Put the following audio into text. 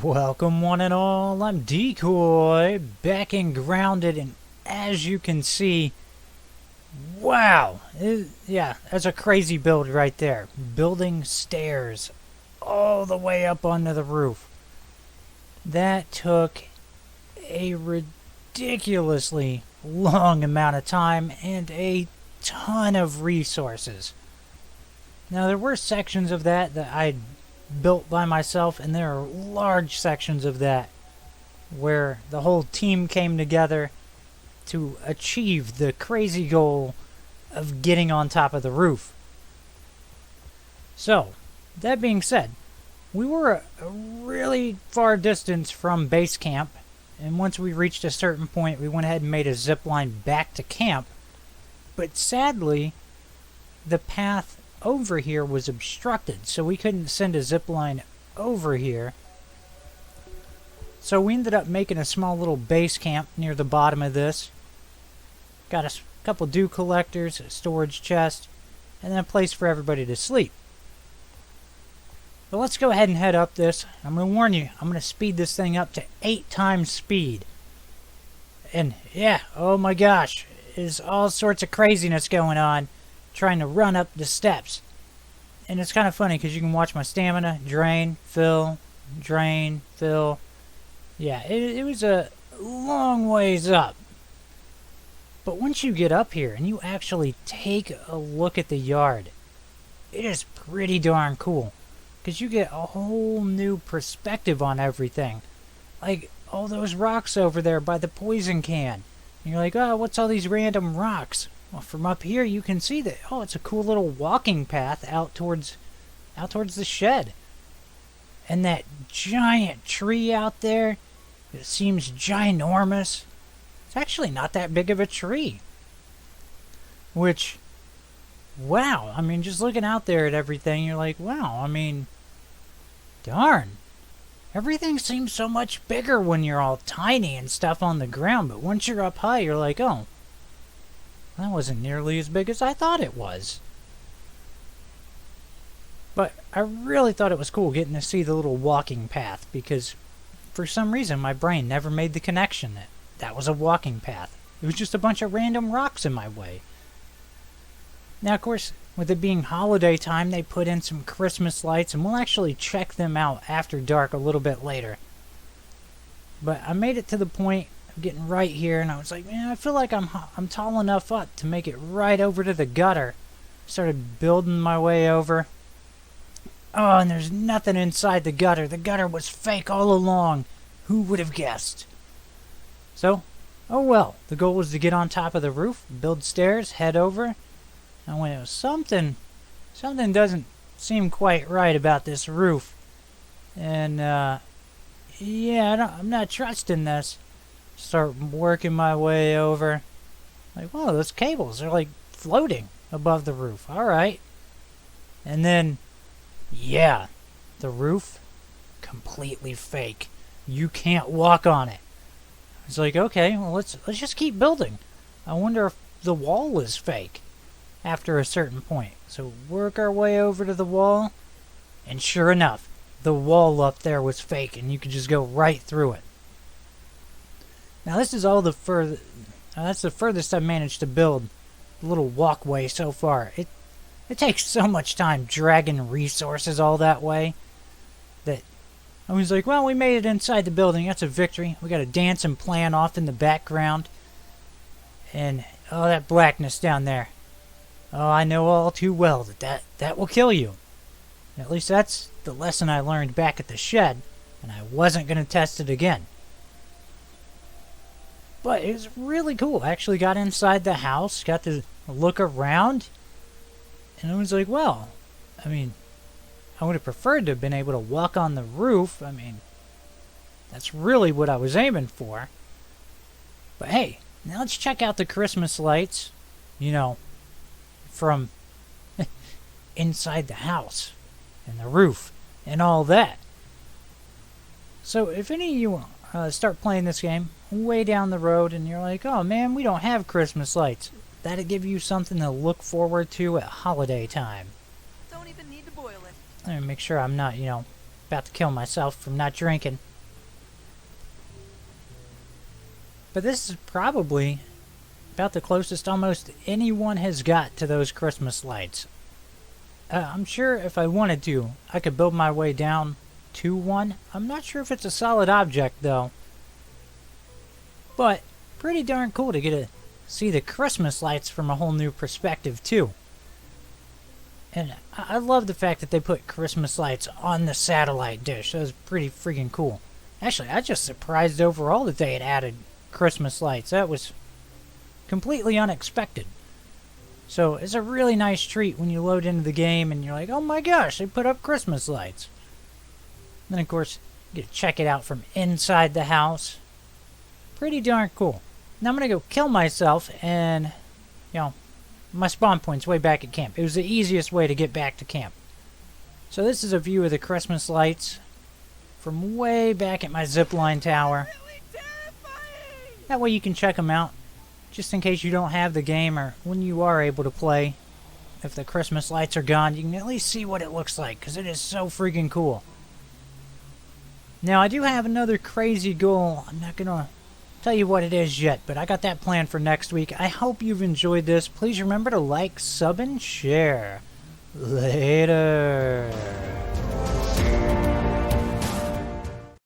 Welcome one and all, I'm Decoy, back and grounded, and as you can see, wow, yeah, that's a crazy build right there. Building stairs all the way up onto the roof. That took a ridiculously long amount of time and a ton of resources. Now there were sections of that I built by myself, and there are large sections of that where the whole team came together to achieve the crazy goal of getting on top of the roof. So, that being said, we were a really far distance from base camp, and once we reached a certain point, we went ahead and made a zip line back to camp. But sadly, the path over here was obstructed, so we couldn't send a zip line over here. So we ended up making a small little base camp near the bottom of this. Got a couple dew collectors, a storage chest, and then a place for everybody to sleep. But let's go ahead and head up this. I'm going to warn you, I'm going to speed this thing up to 8 times speed. And yeah, oh my gosh, there's all sorts of craziness going on trying to run up the steps. And it's kind of funny because you can watch my stamina drain, fill, drain, fill. Yeah, it was a long ways up. But once you get up here and you actually take a look at the yard, it is pretty darn cool. Because you get a whole new perspective on everything. Like all those rocks over there by the poison can. And you're like, oh, what's all these random rocks? Well, from up here you can see that, oh, it's a cool little walking path out towards the shed. And that giant tree out there, it seems ginormous. It's actually not that big of a tree. Which, wow, I mean, just looking out there at everything, you're like, wow, I mean, darn. Everything seems so much bigger when you're all tiny and stuff on the ground, but once you're up high, you're like, oh, that wasn't nearly as big as I thought it was. But I really thought it was cool getting to see the little walking path, because for some reason my brain never made the connection that that was a walking path. It was just a bunch of random rocks in my way. Now, of course, with it being holiday time, they put in some Christmas lights, and we'll actually check them out after dark a little bit later. But I made it to the point of getting right here, and I was like, man, I feel like I'm tall enough up to make it right over to the gutter. Started building my way over. Oh, and there's nothing inside the gutter. The gutter was fake all along. Who would have guessed? So, oh well. The goal was to get on top of the roof, build stairs, head over. And when it was something doesn't seem quite right about this roof. And, yeah, I'm not trusting this. Start working my way over. Like, whoa, those cables are like floating above the roof. Alright. And then, yeah, the roof, completely fake. You can't walk on it. It's like, okay, well, let's just keep building. I wonder if the wall is fake after a certain point. So work our way over to the wall, and sure enough, the wall up there was fake, and you could just go right through it. Now this is all the that's the furthest I've managed to build a little walkway so far. It takes so much time dragging resources all that way that I was like, well, we made it inside the building. That's a victory. We got a dance and plan off in the background. And, oh, that blackness down there. Oh, I know all too well that will kill you. At least that's the lesson I learned back at the shed, and I wasn't going to test it again. But it was really cool. I actually got inside the house, got to look around, and I was like, well, I mean, I would have preferred to have been able to walk on the roof. I mean, that's really what I was aiming for. But hey, now let's check out the Christmas lights, you know, from inside the house and the roof and all that. So if any of you start playing this game way down the road and you're like, oh man, we don't have Christmas lights, that'll give you something to look forward to at holiday time. Don't even need to boil it. Let me make sure I'm not, about to kill myself from not drinking. But this is probably about the closest almost anyone has got to those Christmas lights. I'm sure if I wanted to, I could build my way down to one. I'm not sure if it's a solid object, though. But pretty darn cool to get to see the Christmas lights from a whole new perspective, too. And I love the fact that they put Christmas lights on the satellite dish. That was pretty freaking cool. Actually, I was just surprised overall that they had added Christmas lights. That was completely unexpected. So it's a really nice treat when you load into the game and you're like, oh my gosh, they put up Christmas lights. And then, of course, you get to check it out from inside the house. Pretty darn cool. Now I'm going to go kill myself and, my spawn point's way back at camp. It was the easiest way to get back to camp. So this is a view of the Christmas lights from way back at my zipline tower. That way you can check them out, just in case you don't have the game or when you are able to play. If the Christmas lights are gone, you can at least see what it looks like, because it is so freaking cool. Now, I do have another crazy goal. I'm not going to tell you what it is yet, but I got that planned for next week. I hope you've enjoyed this. Please remember to like, sub, and share. Later.